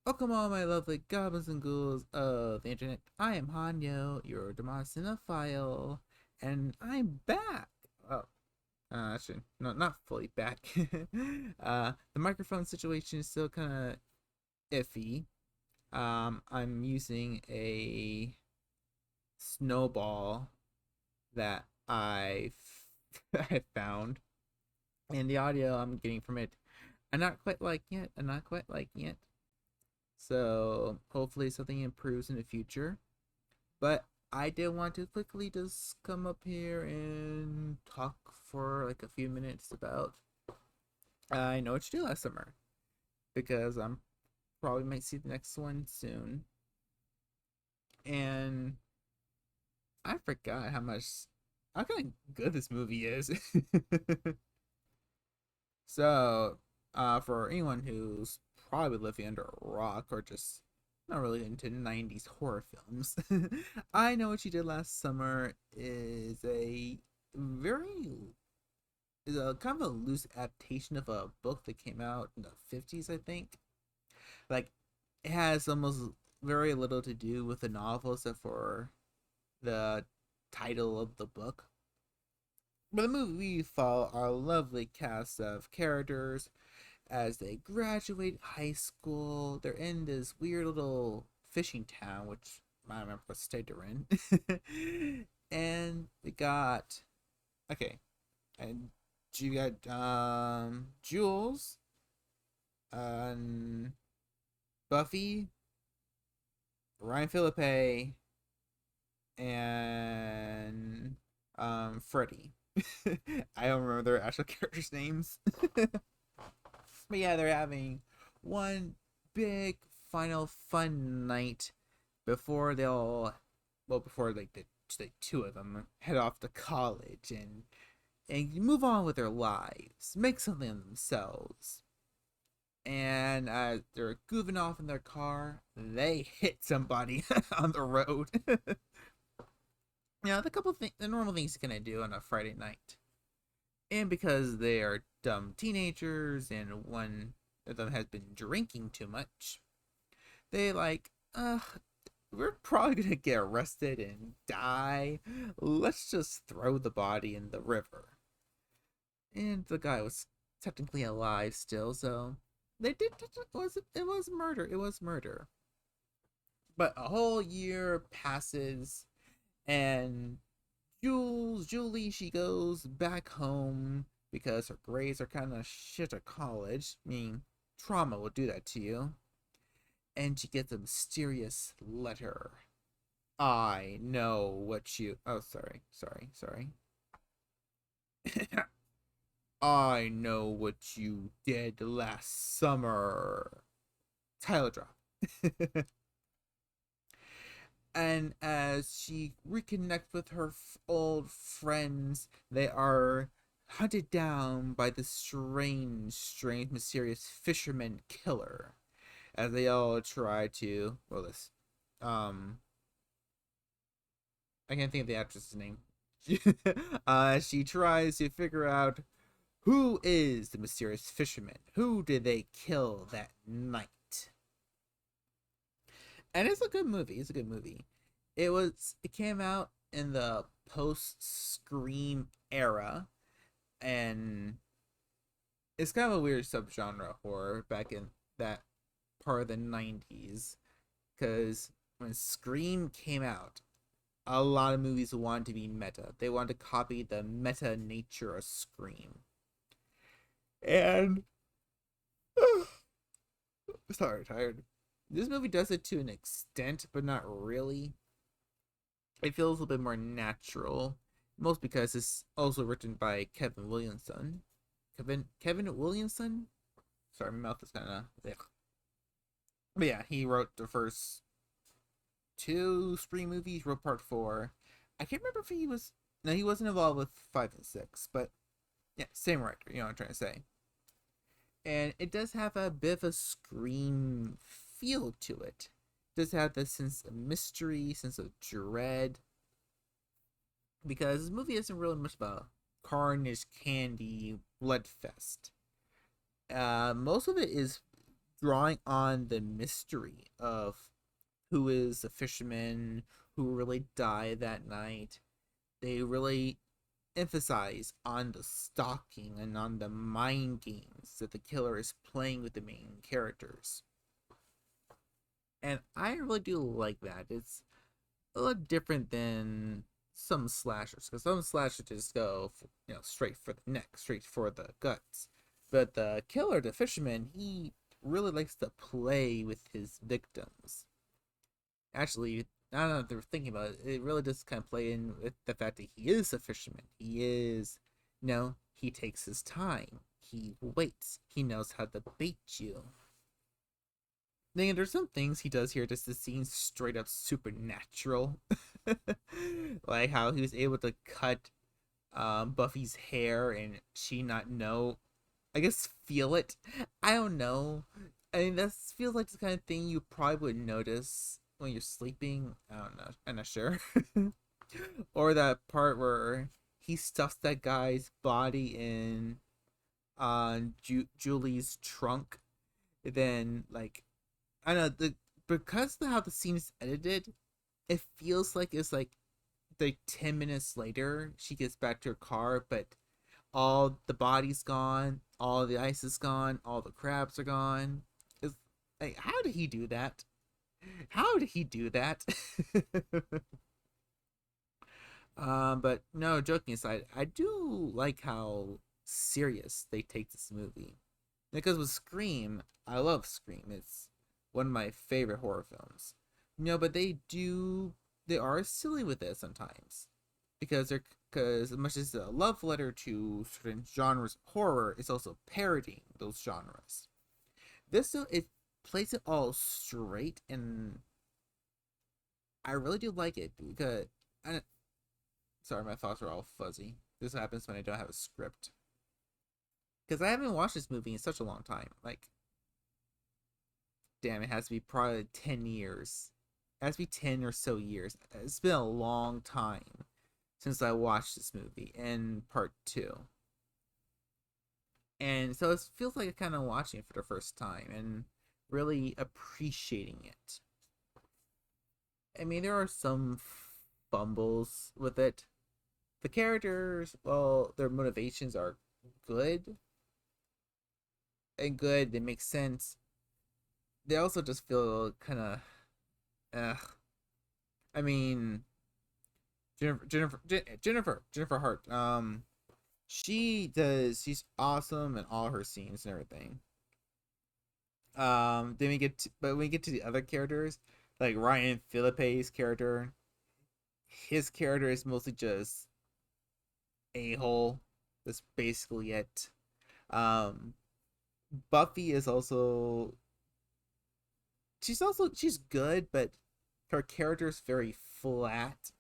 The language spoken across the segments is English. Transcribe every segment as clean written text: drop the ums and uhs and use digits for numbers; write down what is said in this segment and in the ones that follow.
Welcome all my lovely goblins and ghouls of the internet. I am Hanyo, your Demosinophile, and I'm back. Oh, actually, no, not fully back. The microphone situation is still kind of iffy. I'm using a snowball that I found, and the audio I'm getting from it, I'm not quite liking it. I'm not quite liking it. So hopefully something improves in the future. But I did want to quickly just come up here and talk for like a few minutes about I Know What You Did Last Summer, because I'm probably might see the next one soon. And I forgot how kind of good this movie is. So, for anyone who's probably living under a rock or just not really into 90s horror films, I Know What You Did Last Summer very is a kind of a loose adaptation of a book that came out in the 50s, I think. Like, it has almost very little to do with the novel except for the title of the book. But the movie we follow our lovely cast of characters as they graduate high school. They're in this weird little fishing town, which I don't remember what state they're in. And we got okay, and you got Jules, um, Buffy, Ryan Philippe, and Freddy. I don't remember their actual characters' names. But yeah, they're having one big final fun night before before like the two of them head off to college and move on with their lives, make something of themselves. And they're goofing off in their car, they hit somebody on the road. The normal things you're gonna do on a Friday night. And because they are dumb teenagers and one of them has been drinking too much, they like, we're probably gonna get arrested and die. Let's just throw the body in the river. And the guy was technically alive still, so they did it was murder. It was murder. But a whole year passes and Julie, she goes back home because her grades are kind of shit at college. I mean, trauma will do that to you. And she gets a mysterious letter. I know what you. Oh, sorry. I know what you did last summer. Title drop. And as she reconnects with her old friends, they are hunted down by this strange, mysterious fisherman killer. As they all try to, um, I can't think of the actress's name. She tries to figure out who is the mysterious fisherman. Who did they kill that night? And it's a good movie. It's a good movie. It came out in the post Scream era, and it's kind of a weird subgenre horror back in that part of the 90s, because when Scream came out, a lot of movies wanted to be meta. They wanted to copy the meta nature of Scream. And sorry, tired. This movie does it to an extent, but not really. It feels a little bit more natural, most because it's also written by Kevin Williamson. Kevin Williamson. Sorry, my mouth is kind of. But yeah, he wrote the first two Scream movies. Wrote part four. I can't remember if he was. No, he wasn't involved with five and six, but yeah, same writer. You know what I'm trying to say. And it does have a bit of a Scream feel to it. It does have this sense of mystery, sense of dread, because this movie isn't really much about carnage, candy, blood fest. Most of it is drawing on the mystery of who is the fisherman who really died that night. They really emphasize on the stalking and on the mind games that the killer is playing with the main characters. And I really do like that. It's a little different than some slashers, because some slashers just go, straight for the neck, straight for the guts. But the killer, the fisherman, he really likes to play with his victims. Actually, I don't know if they're thinking about it. It really does kind of play in with the fact that he is a fisherman. He is, he takes his time. He waits. He knows how to bait you. Then there's some things he does here just to seem straight up supernatural. Like how he was able to cut Buffy's hair and she not know, I guess feel it. I don't know. I mean, that feels like the kind of thing you probably would notice when you're sleeping. I don't know. I'm not sure. Or that part where he stuffs that guy's body in Julie's trunk. Then, like, I don't know, because of how the scene is edited, it feels like it's like 10 minutes later she gets back to her car, but all the body's gone, all the ice is gone, all the crabs are gone. It's like, how did he do that? How did he do that? But no, joking aside, I do like how serious they take this movie. Because with Scream, I love Scream. It's one of my favorite horror films. But they are silly with it sometimes. Because as much as a love letter to certain genres of horror, it's also parodying those genres. It plays it all straight, and I really do like it because sorry, my thoughts are all fuzzy. This happens when I don't have a script. Because I haven't watched this movie in such a long time. Like, damn, it has to be probably 10 years. It has to be 10 or so years. It's been a long time since I watched this movie in part 2. And so it feels like I'm kind of watching it for the first time and really appreciating it. I mean, there are some fumbles with it. The characters, well, their motivations are good. And good, they make sense. They also just feel kind of, I mean, Jennifer Hart. She's awesome in all her scenes and everything. Then when we get to the other characters, like Ryan Phillippe's character, his character is mostly just a hole. That's basically it. Um, Buffy is also she's good, but her character is very flat,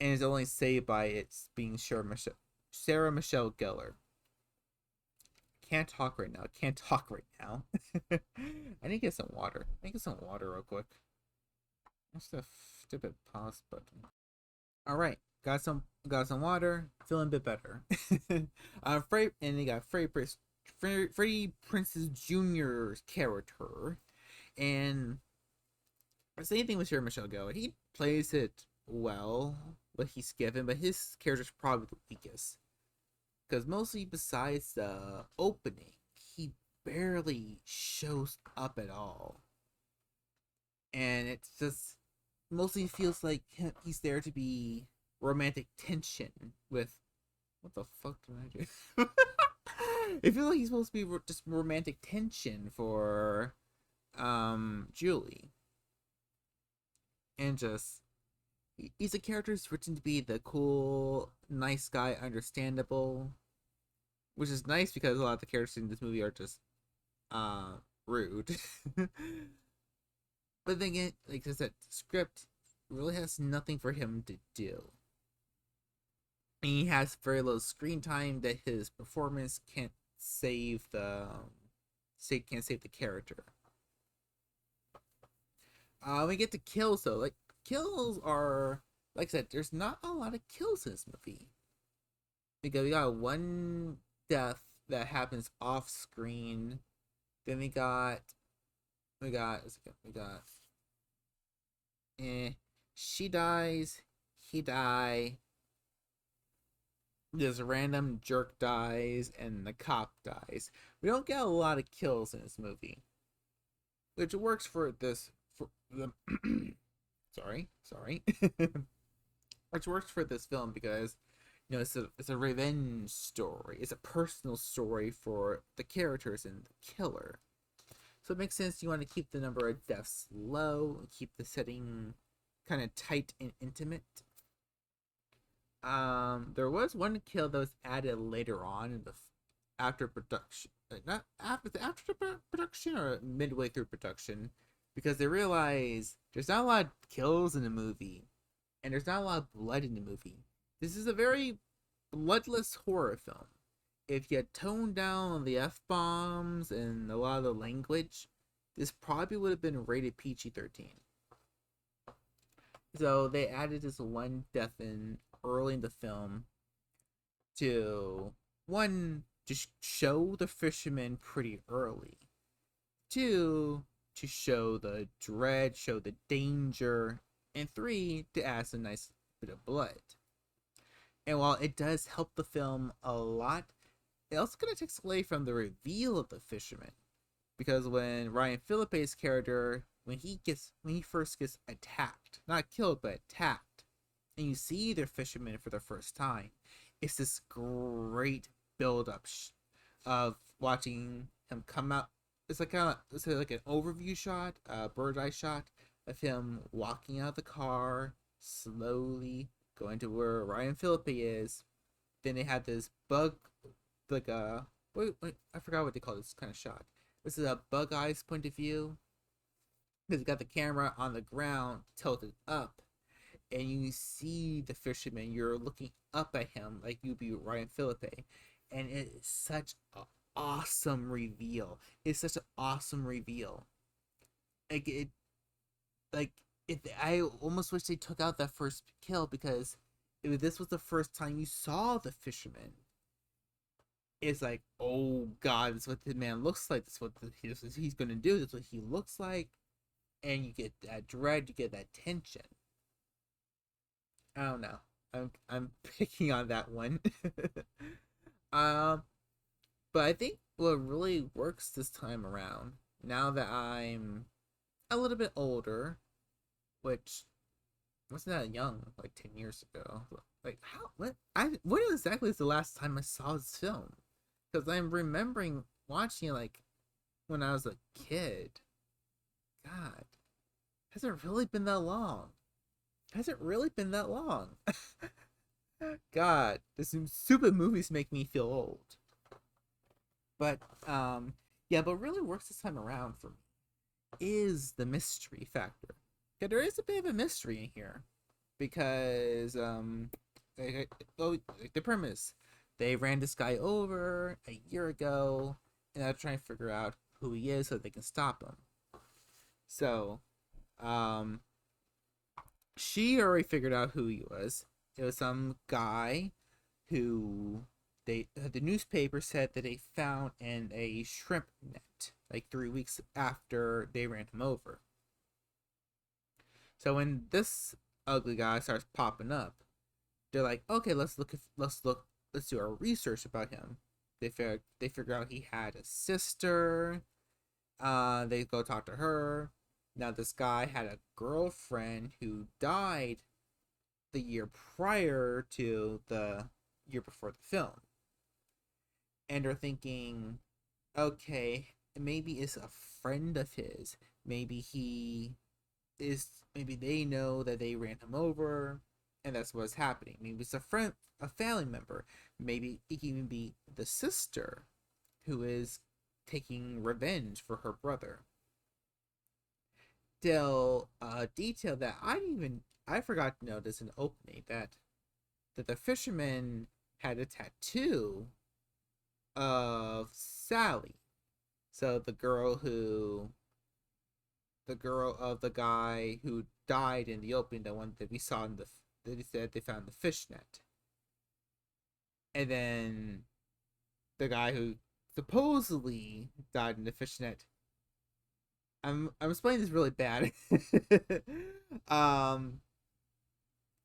and is only saved by its being Sarah Michelle Gellar. Can't talk right now. I need to get some water. Real quick. What's the stupid pause button? All right, got some water. Feeling a bit better. And they got Freddie Prinze Jr.'s character, and same thing with Sarah Michelle Gellar. He plays it well, what he's given, but his character's probably the weakest. Because mostly besides the opening, he barely shows up at all. And it's just mostly feels like he's there to be romantic tension with. What the fuck did I do? It feels like he's supposed to be just romantic tension for Julie. And just he's a character who's written to be the cool, nice guy, understandable, which is nice because a lot of the characters in this movie are just rude. But then again, like I said, the script really has nothing for him to do. And he has very little screen time that his performance can't save the character. We get to kills though. Like, kills are, like I said, there's not a lot of kills in this movie. Because we got one death that happens off screen. Then we got we got eh, she dies, he die, this random jerk dies, and the cop dies. We don't get a lot of kills in this movie, which works for this for the sorry, which works for this film because it's a revenge story. It's a personal story for the characters and the killer. So it makes sense you want to keep the number of deaths low, keep the setting kind of tight and intimate. There was one kill that was added later on in the after production, not after production or midway through production, because they realize there's not a lot of kills in the movie, and there's not a lot of blood in the movie. This is a very bloodless horror film. If you had toned down the f bombs and a lot of the language, this probably would have been rated PG-13. So they added this one death in early in the film to one just show the fisherman pretty early. Two, to show the dread, show the danger, and three, to add a nice bit of blood. And while it does help the film a lot, it also kind of takes away from the reveal of the fisherman. Because when Ryan Phillippe's character, when he first gets attacked, not killed but attacked, and you see the fisherman for the first time, it's this great build up of watching him come out. It's like like an overview shot, a bird eye shot of him walking out of the car slowly, going to where Ryan Phillippe is. Then they have this bug, like I forgot what they call this kind of shot. This is a bug eyes point of view. Because you got the camera on the ground tilted up, and you see the fisherman. You're looking up at him like you'd be Ryan Phillippe, and it's such an awesome reveal. It's such an awesome reveal. Like it, like it. I almost wish they took out that first kill because if this was the first time you saw the fisherman, it's like, oh god, this is what the man looks like. This is what he's gonna do. This is what he looks like, and you get that dread, you get that tension. I don't know. I'm picking on that one. um, but I think what really works this time around, now that I'm a little bit older, which wasn't that young, like 10 years ago. Like how? When exactly is the last time I saw this film? Because I'm remembering watching it like when I was a kid. God, has it really been that long? Has it really been that long? God, this stupid movies make me feel old. But yeah, but really works this time around for me is the mystery factor. Yeah, there is a bit of a mystery in here because the premise, they ran this guy over a year ago, and they're trying to figure out who he is so they can stop him. So, um, she already figured out who he was. It was some guy who the newspaper said that they found in a shrimp net like 3 weeks after they ran him over. So when this ugly guy starts popping up, they're like, okay, let's do our research about him. They figure out he had a sister. They go talk to her. Now this guy had a girlfriend who died the year prior to the year before the film. And they're thinking, okay, maybe it's a friend of his. Maybe they know that they ran him over and that's what's happening. Maybe it's a family member. Maybe it can even be the sister who is taking revenge for her brother. They'll detail that I forgot to notice in the opening that the fisherman had a tattoo of Sally. So the girl of the guy who died in the opening, the one that we saw in the that he said they found the fishnet, and then the guy who supposedly died in the fishnet I'm explaining this really bad. um,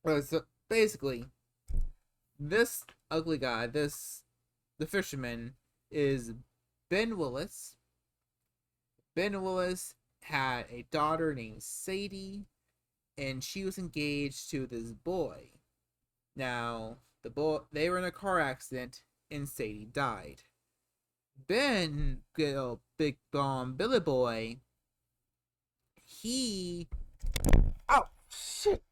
so basically, this ugly guy, the fisherman, is Ben Willis. Ben Willis had a daughter named Sadie, and she was engaged to this boy. Now, they were in a car accident, and Sadie died. Ben, good old big bomb Billy Boy, he. Oh shit!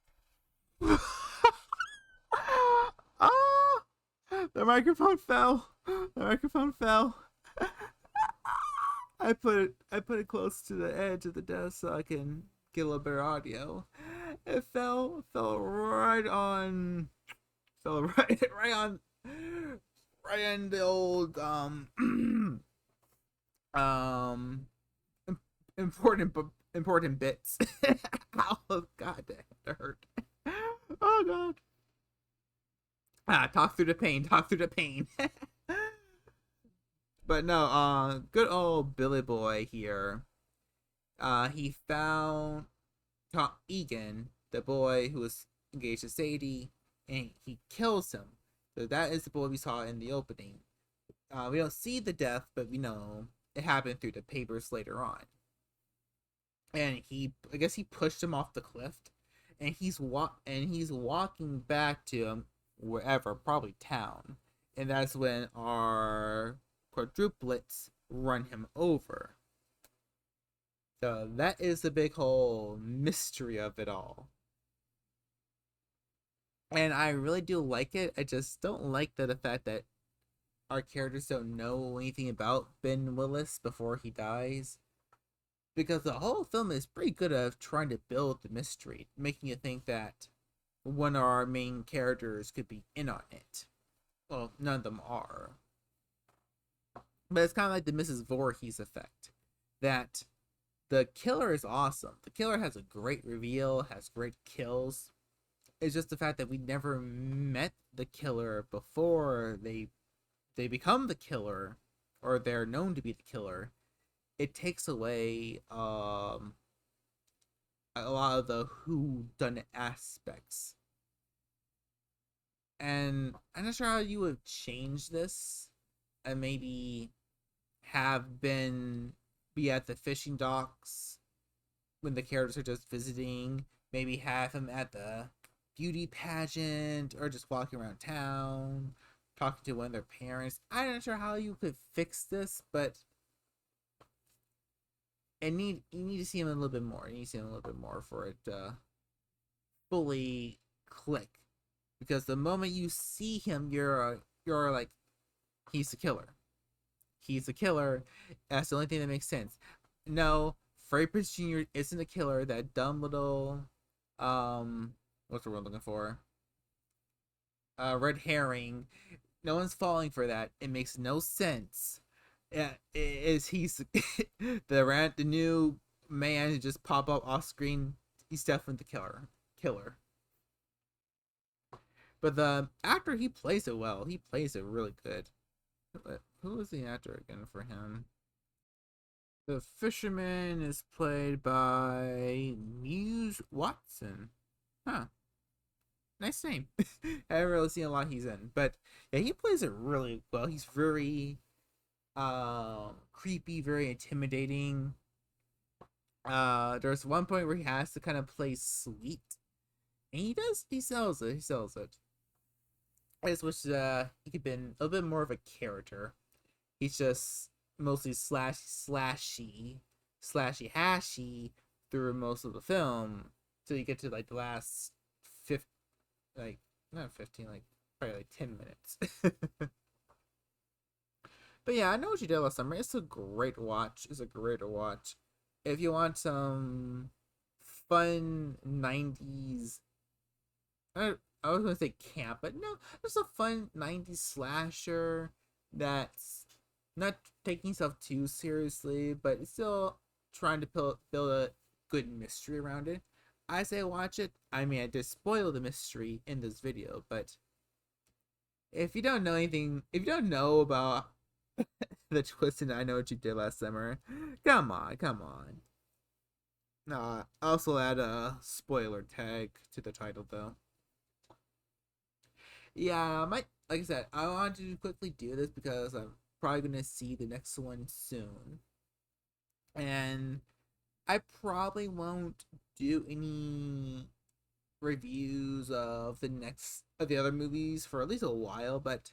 Ah! The microphone fell. The microphone fell. I put it close to the edge of the desk so I can get a little better audio. It fell right on fell right on the old um important bits. Oh god, that hurt. Oh god. Talk through the pain. Talk through the pain. But no, good old Billy Boy here. He found Tom Egan, the boy who was engaged to Sadie, and he kills him. So that is the boy we saw in the opening. We don't see the death, but we know it happened through the papers later on. And I guess he pushed him off the cliff, and he's walking back to him wherever, probably town, and that's when our quadruplets run him over. So that is the big whole mystery of it all. And I really do like it. I just don't like the fact that our characters don't know anything about Ben Willis before he dies. Because the whole film is pretty good at trying to build the mystery, making you think that one of our main characters could be in on it. Well, none of them are. But it's kind of like the Mrs. Voorhees effect. That the killer is awesome. The killer has a great reveal, has great kills. It's just the fact that we never met the killer before they become the killer, or they're known to be the killer. It takes away a lot of the who done aspects. And I'm not sure how you would change this and maybe have Ben be at the fishing docks when the characters are just visiting, maybe have him at the beauty pageant or just walking around town talking to one of their parents. I'm not sure how you could fix this, but you need to see him a little bit more. You need to see him a little bit more for it to fully click. Because the moment you see him, you're like, he's the killer. He's the killer. That's the only thing that makes sense. No, Freddie Prinze Jr. isn't a killer. That dumb little what's the word I'm looking for? Red herring. No one's falling for that. It makes no sense. Yeah, he's the new man who just pop up off screen? He's definitely the killer. But the actor, he plays it well. He plays it really good. But who is the actor again for him? The fisherman is played by Muse Watson. Huh. Nice name. I haven't really seen a lot he's in. But yeah, he plays it really well. He's very creepy, very intimidating. There's one point where he has to kind of play sweet. And he sells it. I just wish he could been a little bit more of a character. He's just mostly slashy hashy through most of the film till you get to like the last not 15, like probably like 10 minutes. But yeah, I know what you did last summer. It's a great watch. If you want some fun 90s, I was gonna say camp, but no, it's a fun 90s slasher that's not taking itself too seriously, but it's still trying to build a good mystery around it. I say watch it. I mean, I did spoil the mystery in this video, but if you don't know about the twist and I know what you did last summer, come on. Also add a spoiler tag to the title though. Yeah, like I said, I wanted to quickly do this because I'm probably gonna see the next one soon, and I probably won't do any reviews of the other movies for at least a while. But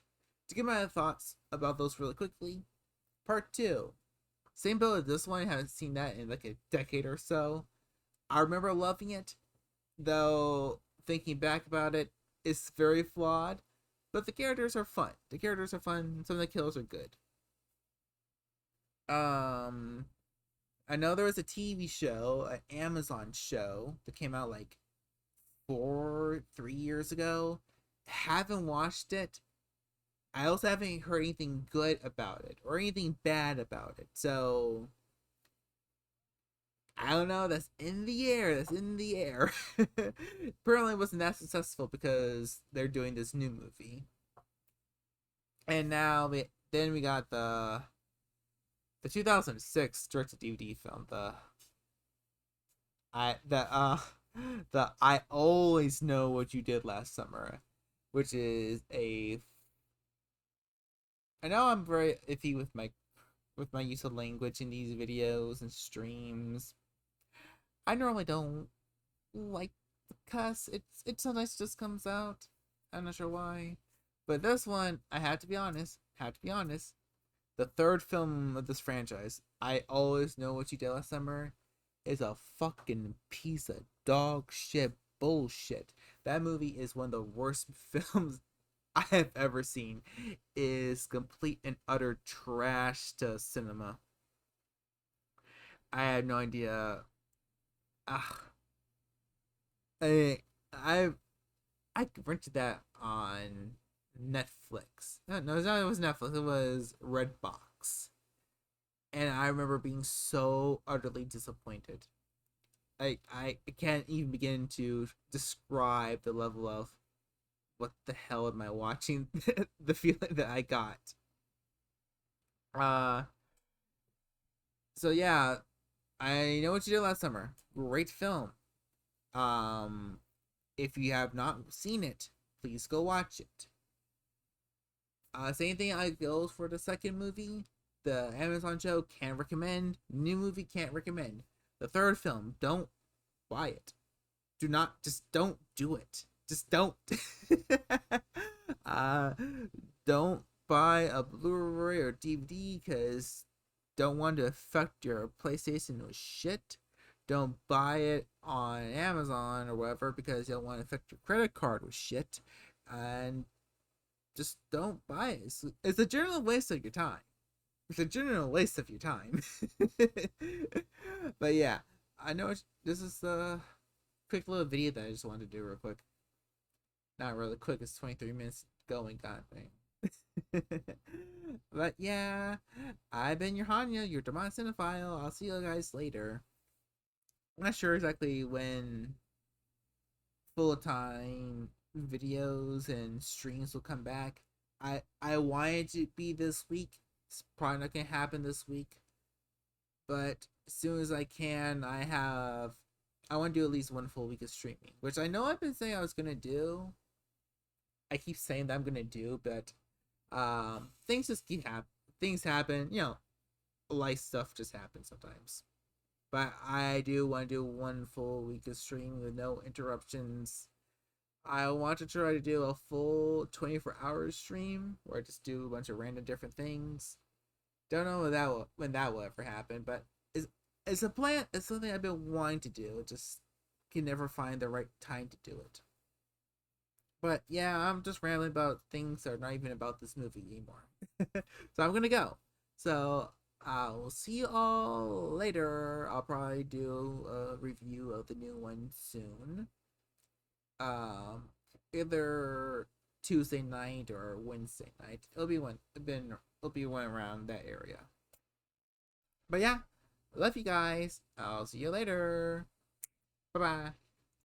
to give my thoughts about those really quickly, part two, same bill as this one. I haven't seen that in like a decade or so. I remember loving it, though. Thinking back about it, it's very flawed. But the characters are fun. The characters are fun. Some of the kills are good. Um, I know there was a TV show, an Amazon show that came out like 3 years ago. Haven't watched it. I also haven't heard anything good about it or anything bad about it. So I don't know. That's in the air. That's in the air. Apparently, it wasn't that successful because they're doing this new movie, and then we got the 2006 direct to DVD film, I the uh the I Always Know What You Did Last Summer, which is a I know I'm very iffy with my use of language in these videos and streams. I normally don't like the cuss. It sometimes just comes out. I'm not sure why. But this one, I have to be honest. Have to be honest. The third film of this franchise, I Always Know What You Did Last Summer, is a fucking piece of dog shit bullshit. That movie is one of the worst films I have ever seen. Is complete and utter trash to cinema. I have no idea. Ah, I I I rented that on Netflix. No, it was Netflix. It was Redbox, and I remember being so utterly disappointed. I can't even begin to describe the level of what the hell am I watching? The feeling that I got. Uh, so yeah, I Know What You Did Last Summer. Great film. Um, if you have not seen it, please go watch it. Same thing I goes for the second movie. The Amazon show can't recommend. New movie can't recommend. The third film, don't buy it. Do not, just don't do it. Just don't. uh, don't buy a Blu-ray or DVD because don't want to affect your PlayStation with shit. Don't buy it on Amazon or whatever because you don't want to affect your credit card with shit. And just don't buy it. It's a general waste of your time. It's a general waste of your time. But yeah, I know this is a quick little video that I just wanted to do real quick. Not really quick. It's 23 minutes going, kind of thing. But yeah, I've been your Hanya, your Demon Cinephile. I'll see you guys later. I'm not sure exactly when full time videos and streams will come back. I want it to be this week. It's probably not gonna happen this week, but as soon as I can, I want to do at least one full week of streaming, which I know I've been saying I was gonna do. I keep saying that I'm gonna do, but things just keep happen. Things happen, life stuff just happens sometimes. But I do want to do one full week of streaming with no interruptions. I want to try to do a full 24 hours stream where I just do a bunch of random different things. Don't know when that will ever happen, but it's a plan. It's something I've been wanting to do. Just can never find the right time to do it. But yeah, I'm just rambling about things that are not even about this movie anymore. So I'm gonna go. So I'll see you all later. I'll probably do a review of the new one soon. Um, Either Tuesday night or Wednesday night. It'll be one around that area. But yeah, love you guys. I'll see you later. Bye bye.